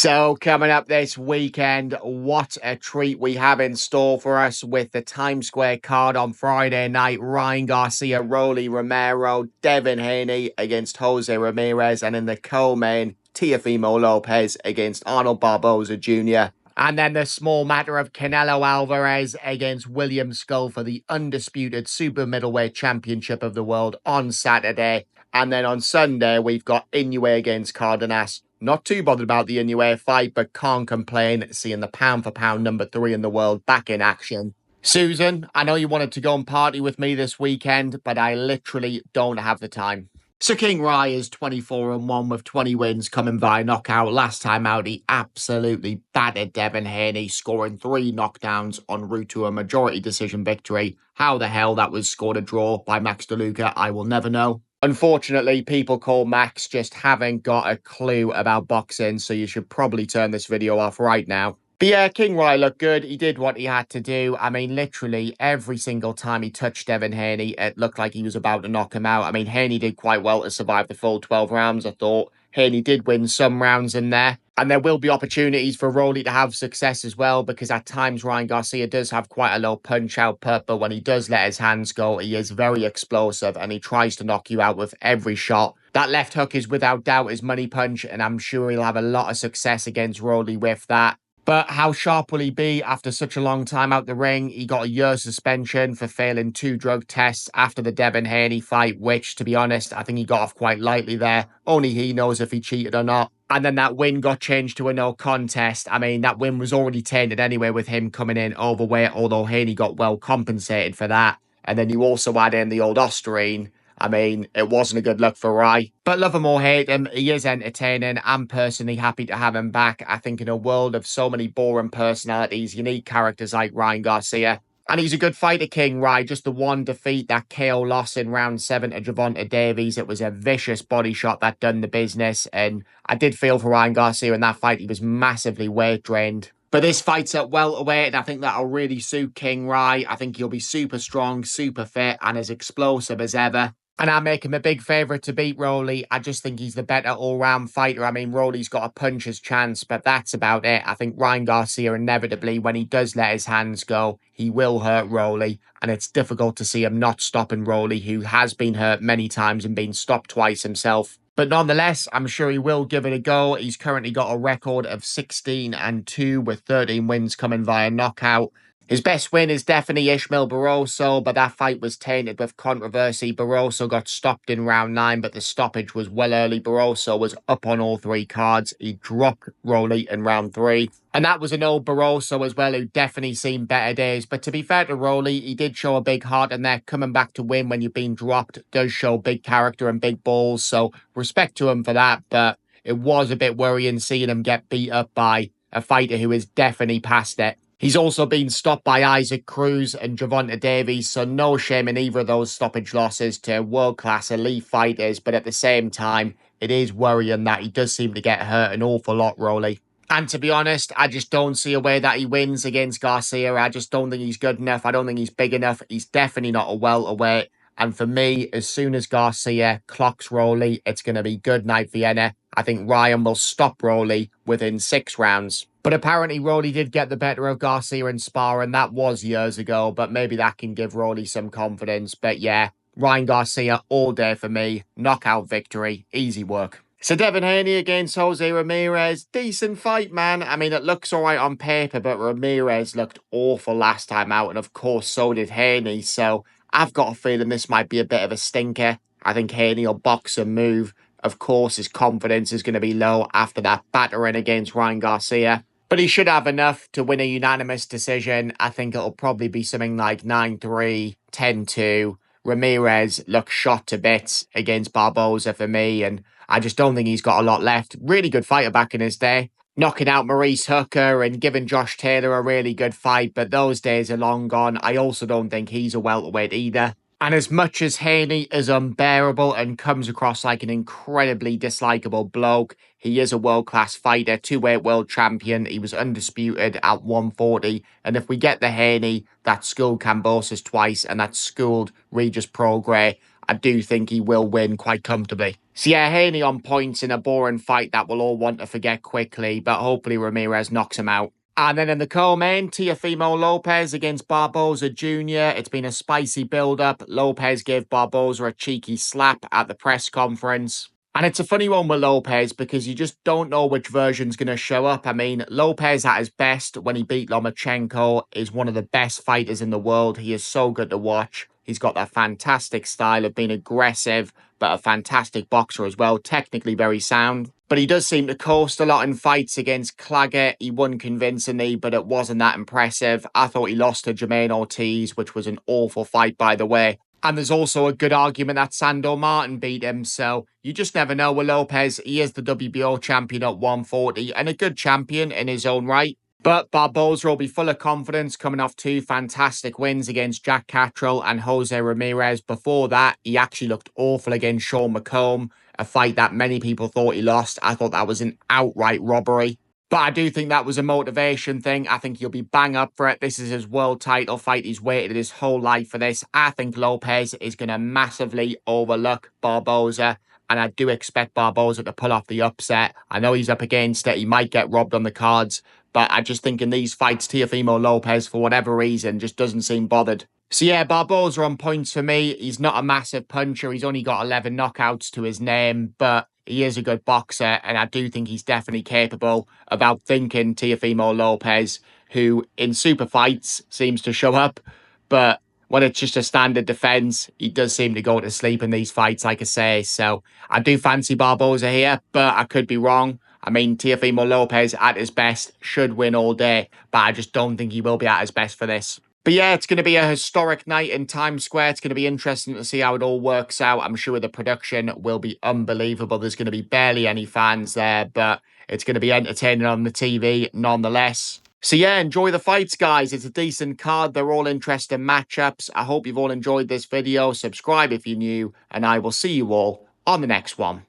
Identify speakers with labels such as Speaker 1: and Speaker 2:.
Speaker 1: So coming up this weekend, what a treat we have in store for us with the Times Square card on Friday night. Ryan Garcia, Rolly Romero, Devin Haney against Jose Ramirez, and in the co-main, Teofimo Lopez against Arnold Barboza Jr. And then the small matter of Canelo Alvarez against William Skull for the undisputed super middleweight championship of the world on Saturday. And then on Sunday, we've got Inoue against Cardenas. Not too bothered about the Inoue fight, but can't complain seeing the pound-for-pound number 3 in the world back in action. Susan, I know you wanted to go and party with me this weekend, but I literally don't have the time. So King Rai is 24-1 with 20 wins coming via knockout. Last time out, he absolutely battered Devin Haney, scoring 3 knockdowns en route to a majority decision victory. How the hell that was scored a draw by Max DeLuca, I will never know. Unfortunately, people call Max just haven't got a clue about boxing, so you should probably turn this video off right now. But yeah, King Rai looked good. He did what he had to do. I mean, literally every single time he touched Devin Haney, it looked like he was about to knock him out. I mean, Haney did quite well to survive the full 12 rounds, I thought. Haney did win some rounds in there. And there will be opportunities for Roelly to have success as well, because at times Ryan Garcia does have quite a low punch output, but when he does let his hands go, he is very explosive and he tries to knock you out with every shot. That left hook is without doubt his money punch, and I'm sure he'll have a lot of success against Roelly with that. But how sharp will he be after such a long time out the ring? He got a year's suspension for failing 2 drug tests after the Devin Haney fight, which, to be honest, I think he got off quite lightly there. Only he knows if he cheated or not. And then that win got changed to a no contest. I mean, that win was already tainted anyway with him coming in overweight, although Haney got well compensated for that. And then you also add in the old Osterine. I mean, it wasn't a good look for Rai. But love him or hate him, he is entertaining. I'm personally happy to have him back. I think in a world of so many boring personalities, you need characters like Ryan Garcia. And he's a good fighter, King Rai. Just the one defeat, that KO loss in round 7 to Gervonta Davies. It was a vicious body shot that done the business. And I did feel for Ryan Garcia in that fight. He was massively weight drained. But this fight's at welterweight, and I think that'll really suit King Rai. I think he'll be super strong, super fit, and as explosive as ever. And I make him a big favourite to beat Roelly. I just think he's the better all-round fighter. I mean, Roelly's got a puncher's chance, but that's about it. I think Ryan Garcia, inevitably, when he does let his hands go, he will hurt Roelly. And it's difficult to see him not stopping Roelly, who has been hurt many times and been stopped twice himself. But nonetheless, I'm sure he will give it a go. He's currently got a record of 16-2 with 13 wins coming via knockout. His best win is definitely Ishmael Barroso, but that fight was tainted with controversy. Barroso got stopped in round 9, but the stoppage was well early. Barroso was up on all 3 cards. He dropped Roelly in round 3. And that was an old Barroso as well, who definitely seen better days. But to be fair to Roelly, he did show a big heart in there. Coming back to win when you've been dropped does show big character and big balls. So respect to him for that. But it was a bit worrying seeing him get beat up by a fighter who is definitely past it. He's also been stopped by Isaac Cruz and Gervonta Davies, so no shame in either of those stoppage losses to world-class elite fighters, but at the same time, it is worrying that he does seem to get hurt an awful lot, Roelly. And to be honest, I just don't see a way that he wins against Garcia. I just don't think he's good enough. I don't think he's big enough. He's definitely not a welterweight. And for me, as soon as Garcia clocks Roelly, it's going to be good night Vienna. I think Ryan will stop Roelly within 6 rounds. But apparently Roelly did get the better of Garcia in spar, and that was years ago, but maybe that can give Roelly some confidence. But yeah, Ryan Garcia all day for me. Knockout victory. Easy work. So Devin Haney against Jose Ramirez. Decent fight, man. I mean, it looks all right on paper, but Ramirez looked awful last time out, and of course so did Haney. So I've got a feeling this might be a bit of a stinker. I think Haney will box and move. Of course, his confidence is going to be low after that battering against Ryan Garcia. But he should have enough to win a unanimous decision. I think it'll probably be something like 9-3, 10-2. Ramirez looks shot to bits against Barbosa for me, and I just don't think he's got a lot left. Really good fighter back in his day. Knocking out Maurice Hooker and giving Josh Taylor a really good fight, but those days are long gone. I also don't think he's a welterweight either. And as much as Haney is unbearable and comes across like an incredibly dislikable bloke, he is a world-class fighter, 2-weight world champion. He was undisputed at 140. And if we get the Haney that schooled Cambosis twice and that schooled Regis Prograis, I do think he will win quite comfortably. So yeah, Haney on points in a boring fight that we'll all want to forget quickly, but hopefully Ramirez knocks him out. And then in the co-main, Teofimo Lopez against Barboza Jr. It's been a spicy build-up. Lopez gave Barboza a cheeky slap at the press conference. And it's a funny one with Lopez because you just don't know which version's going to show up. I mean, Lopez at his best when he beat Lomachenko is one of the best fighters in the world. He is so good to watch. He's got that fantastic style of being aggressive, but a fantastic boxer as well. Technically very sound. But he does seem to coast a lot in fights against Claggett. He won convincingly, but it wasn't that impressive. I thought he lost to Jermaine Ortiz, which was an awful fight, by the way. And there's also a good argument that Sandor Martin beat him. So you just never know with Lopez. He is the WBO champion at 140 and a good champion in his own right. But Barbosa will be full of confidence coming off two fantastic wins against Jack Catterall and Jose Ramirez. Before that, he actually looked awful against Sean McComb, a fight that many people thought he lost. I thought that was an outright robbery. But I do think that was a motivation thing. I think he'll be bang up for it. This is his world title fight. He's waited his whole life for this. I think Lopez is going to massively overlook Barbosa. And I do expect Barbosa to pull off the upset. I know he's up against it. He might get robbed on the cards. But I just think in these fights, Teofimo Lopez, for whatever reason, just doesn't seem bothered. So yeah, Barbosa on points for me. He's not a massive puncher. He's only got 11 knockouts to his name. But he is a good boxer. And I do think he's definitely capable of outthinking Teofimo Lopez, who in super fights seems to show up. But when it's just a standard defense, he does seem to go to sleep in these fights, like I say. So I do fancy Barbosa here, but I could be wrong. I mean, Teofimo Lopez at his best should win all day, but I just don't think he will be at his best for this. But yeah, it's going to be a historic night in Times Square. It's going to be interesting to see how it all works out. I'm sure the production will be unbelievable. There's going to be barely any fans there, but it's going to be entertaining on the TV nonetheless. So yeah, enjoy the fights, guys. It's a decent card. They're all interesting matchups. I hope you've all enjoyed this video. Subscribe if you're new, and I will see you all on the next one.